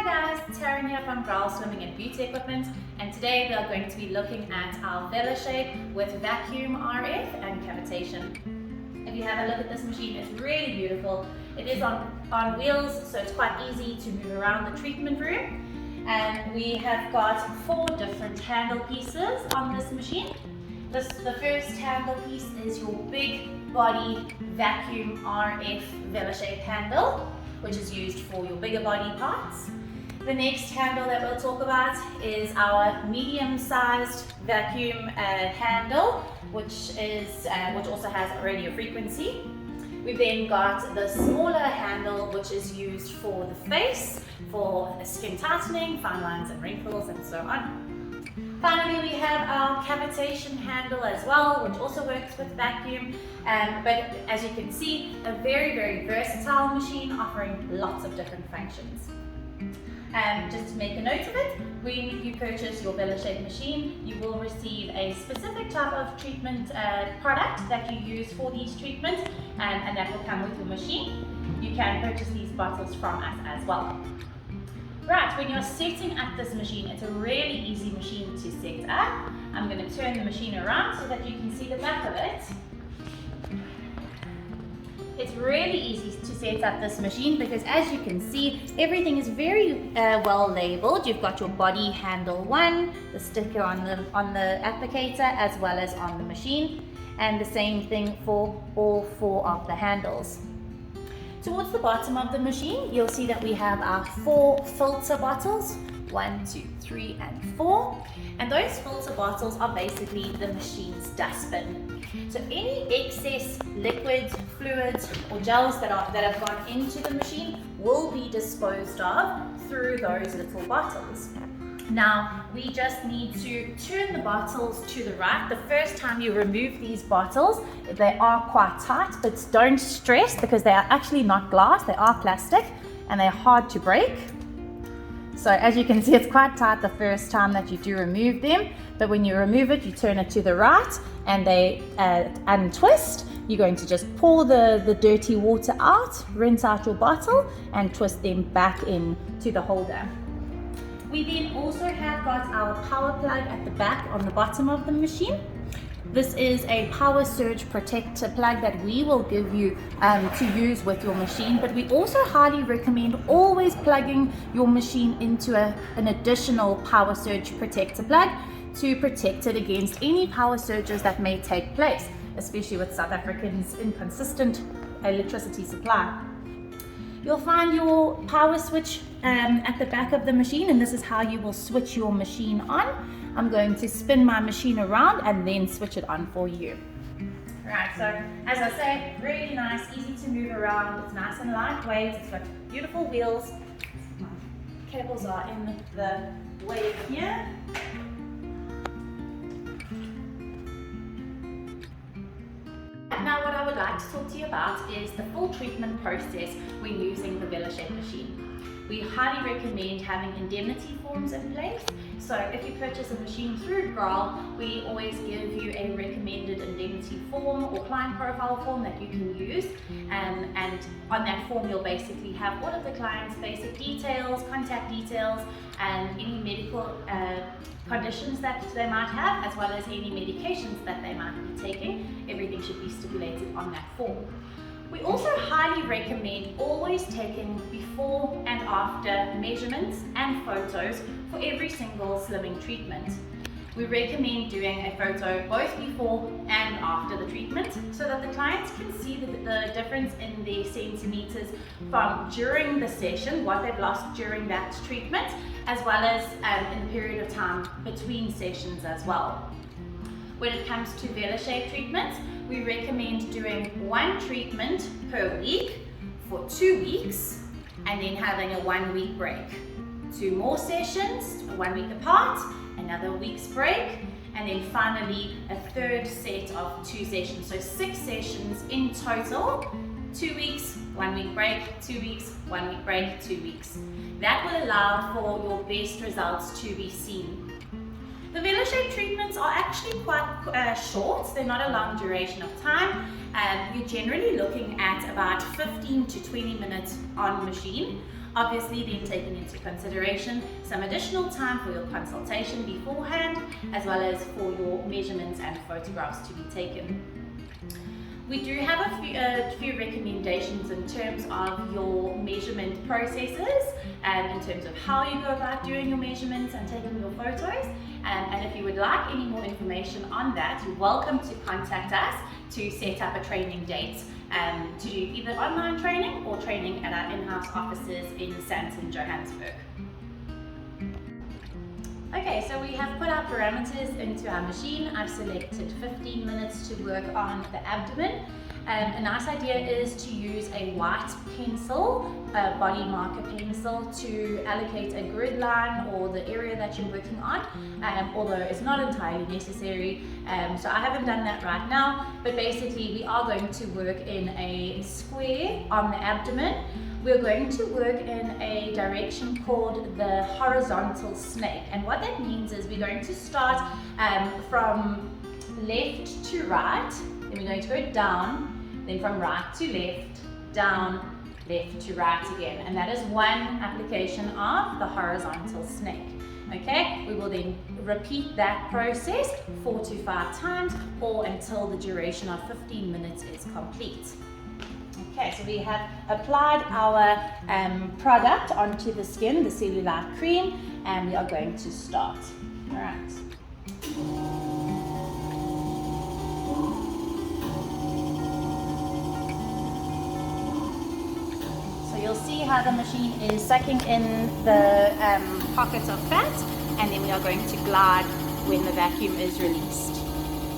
guys, it's Taryn here from GRAHL Swimming and Beauty Equipment, and today we are going to be looking at our VelaShape with vacuum RF and cavitation. If you have a look at this machine, it's really beautiful. It is on wheels, so it's quite easy to move around the treatment room. And we have got 4 different handle pieces on this machine. The first handle piece is your big body vacuum RF VelaShape handle, which is used for your bigger body parts. The next handle that we'll talk about is our medium-sized vacuum handle, which also has a radio frequency. We've then got the smaller handle, which is used for the face, for skin tightening, fine lines and wrinkles, and so on. Finally, we have our cavitation handle as well, which also works with vacuum, but as you can see, a very, very versatile machine offering lots of different functions. Just to make a note of it, when you purchase your VelaShape machine, you will receive a specific type of treatment product that you use for these treatments, and that will come with your machine. You can purchase these bottles from us as well. Right, when you're setting up this machine, it's a really easy machine to set up. I'm going to turn the machine around so that you can see the back of it. It's really easy to set up this machine because, as you can see, everything is very well labeled. You've got your body handle 1, the sticker on the applicator, as well as on the machine, and the same thing for all 4 of the handles. Towards the bottom of the machine, you'll see that we have our 4 filter bottles, 1, 2, 3, and 4. And those filter bottles are basically the machine's dustbin. So any excess liquids, fluids, or gels that have gone into the machine will be disposed of through those little bottles. Now, we just need to turn the bottles to the right. The first time you remove these bottles, they are quite tight, but don't stress because they are actually not glass, they are plastic, and they're hard to break. So as you can see, it's quite tight the first time that you do remove them, but when you remove it, you turn it to the right and they untwist. You're going to just pour the dirty water out, rinse out your bottle, and twist them back in to the holder. We then also have got our power plug at the back on the bottom of the machine. This is a power surge protector plug that we will give you to use with your machine, but we also highly recommend always plugging your machine into an additional power surge protector plug to protect it against any power surges that may take place, especially with South Africa's inconsistent electricity supply. You'll find your power switch at the back of the machine, and this is how you will switch your machine on. I'm going to spin my machine around and then switch it on for you. Right, so as I say, really nice, easy to move around. It's nice and lightweight. It's got beautiful wheels. My cables are in the way here. Now, what I would like to talk to you about is the full treatment process when using the VelaShape machine. We highly recommend having indemnity forms in place. So if you purchase a machine through GRAHL, we always give you a recommended indemnity form or client profile form that you can use. And on that form, you'll basically have all of the client's basic details, contact details, and any medical conditions that they might have, as well as any medications that they might be taking. Everything should be stipulated on that form. We also highly recommend always taking before and after measurements and photos for every single slimming treatment. We recommend doing a photo both before and after the treatment so that the clients can see the difference in their centimeters from during the session, what they've lost during that treatment, as well as in the period of time between sessions as well. When it comes to VelaShape treatments, we recommend doing 1 treatment per week for 2 weeks and then having a 1-week break. 2 more sessions, 1 week apart, another week's break, and then finally a 3rd set of 2 sessions. So 6 sessions in total, 2 weeks, 1 week break, 2 weeks, 1 week break, 2 weeks. That will allow for your best results to be seen. The VelaShape treatments are actually quite short. They're not a long duration of time. You're generally looking at about 15 to 20 minutes on machine. Obviously then taking into consideration some additional time for your consultation beforehand, as well as for your measurements and photographs to be taken. We do have a few recommendations in terms of your measurement processes and in terms of how you go about doing your measurements and taking your photos. And if you would like any more information on that, you're welcome to contact us to set up a training date to do either online training or training at our in-house offices in Sandton, Johannesburg. Okay, so we have put our parameters into our machine. I've selected 15 minutes to work on the abdomen. A nice idea is to use a white pencil, a body marker pencil, to allocate a grid line or the area that you're working on, although it's not entirely necessary. So I haven't done that right now, but basically we are going to work in a square on the abdomen. We're going to work in a direction called the horizontal snake. And what that means is we're going to start from left to right, then we're going to go down, then from right to left, down, left to right again. And that is one application of the horizontal snake. Okay, we will then repeat that process 4 to 5 times or until the duration of 15 minutes is complete. Okay, so we have applied our product onto the skin, the cellulite cream, and we are going to start. All right. So you'll see how the machine is sucking in the pockets of fat, and then we are going to glide when the vacuum is released.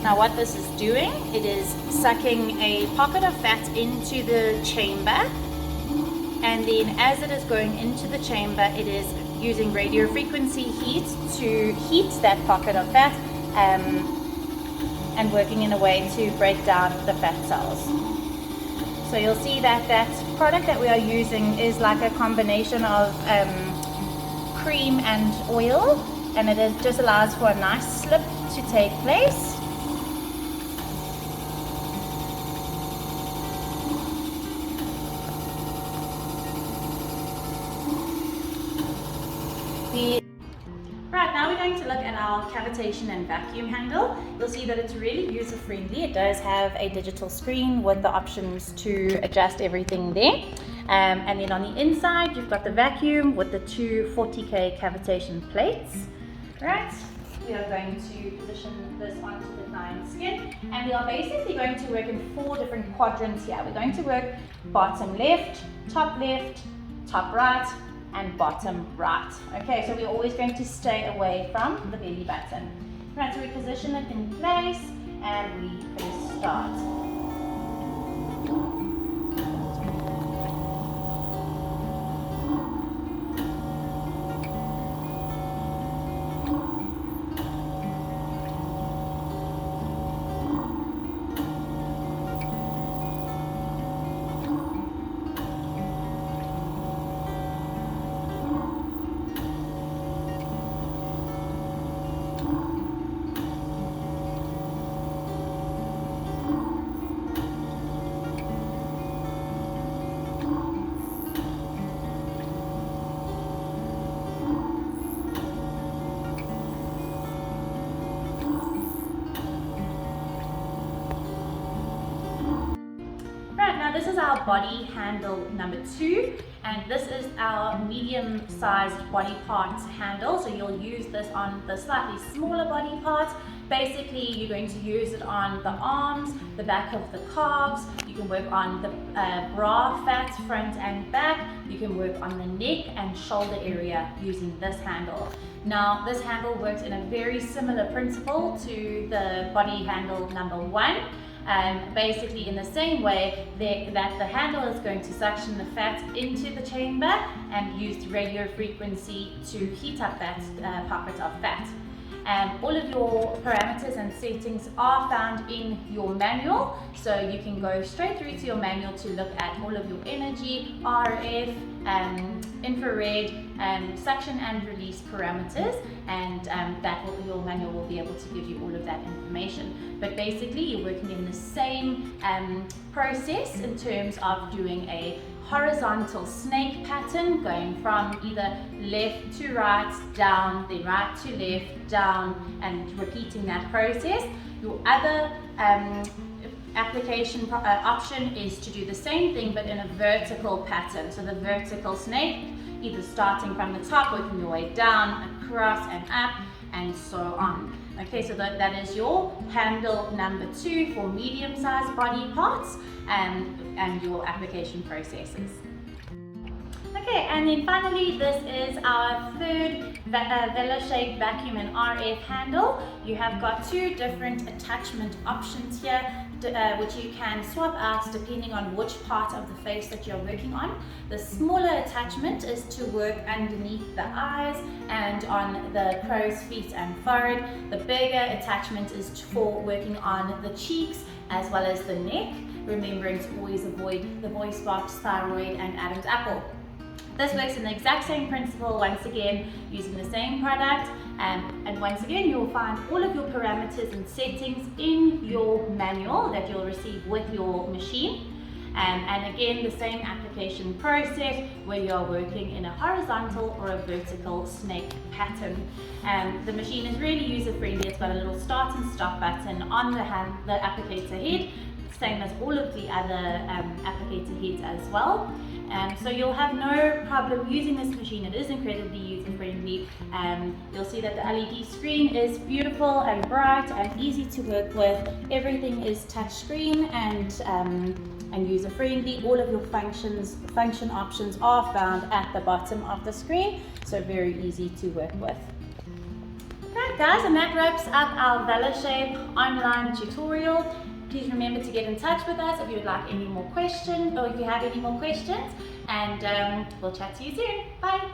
Now what this is doing, it is sucking a pocket of fat into the chamber, and then as it is going into the chamber, it is using radio frequency heat to heat that pocket of fat and working in a way to break down the fat cells. So you'll see that that product that we are using is like a combination of cream and oil, and it just allows for a nice slip to take place. Right, now we're going to look at our cavitation and vacuum handle. You'll see that it's really user-friendly. It does have a digital screen with the options to adjust everything there. And then on the inside, you've got the vacuum with the two 40K cavitation plates. Right, we are going to position this onto the client's skin, and we are basically going to work in 4 different quadrants here. We're going to work bottom left, top right, and bottom right. Okay, so we're always going to stay away from the belly button. Right, so we position it in place and we press start. This is our body handle number 2, and this is our medium-sized body part handle. So you'll use this on the slightly smaller body parts. Basically, you're going to use it on the arms, the back of the calves. You can work on the bra fat, front and back. You can work on the neck and shoulder area using this handle. Now, this handle works in a very similar principle to the body handle number 1. Basically in the same way that the handle is going to suction the fat into the chamber and use radio frequency to heat up that pocket of fat. All of your parameters and settings are found in your manual, so you can go straight through to your manual to look at all of your energy, RF, infrared, suction and release parameters, and your manual will be able to give you all of that information. But basically you're working in the same process in terms of doing a horizontal snake pattern, going from either left to right, down, then right to left, down, and repeating that process. Your other application option is to do the same thing but in a vertical pattern. So the vertical snake, either starting from the top, working your way down, across and up, and so on. Okay, so that is your handle number 2 for medium-sized body parts and your application processes. Okay, and then finally, this is our third VelaShape vacuum and RF handle. You have got 2 different attachment options here, which you can swap out depending on which part of the face that you're working on. The smaller attachment is to work underneath the eyes and on the crow's feet and forehead. The bigger attachment is for working on the cheeks as well as the neck, remembering to always avoid the voice box, thyroid and Adam's apple. This works in the exact same principle, once again, using the same product. And once again, you'll find all of your parameters and settings in your manual that you'll receive with your machine. And again, the same application process where you're working in a horizontal or a vertical snake pattern. The machine is really user-friendly. It's got a little start and stop button on the applicator head, same as all of the other applicator heads as well. So you'll have no problem using this machine. It is incredibly user-friendly. You'll see that the LED screen is beautiful and bright and easy to work with. Everything is touch screen and user-friendly. All of your function options are found at the bottom of the screen, so very easy to work with. Right guys, and that wraps up our VelaShape online tutorial. Please remember to get in touch with us if you would like any more questions, or if you have any more questions, and we'll chat to you soon. Bye!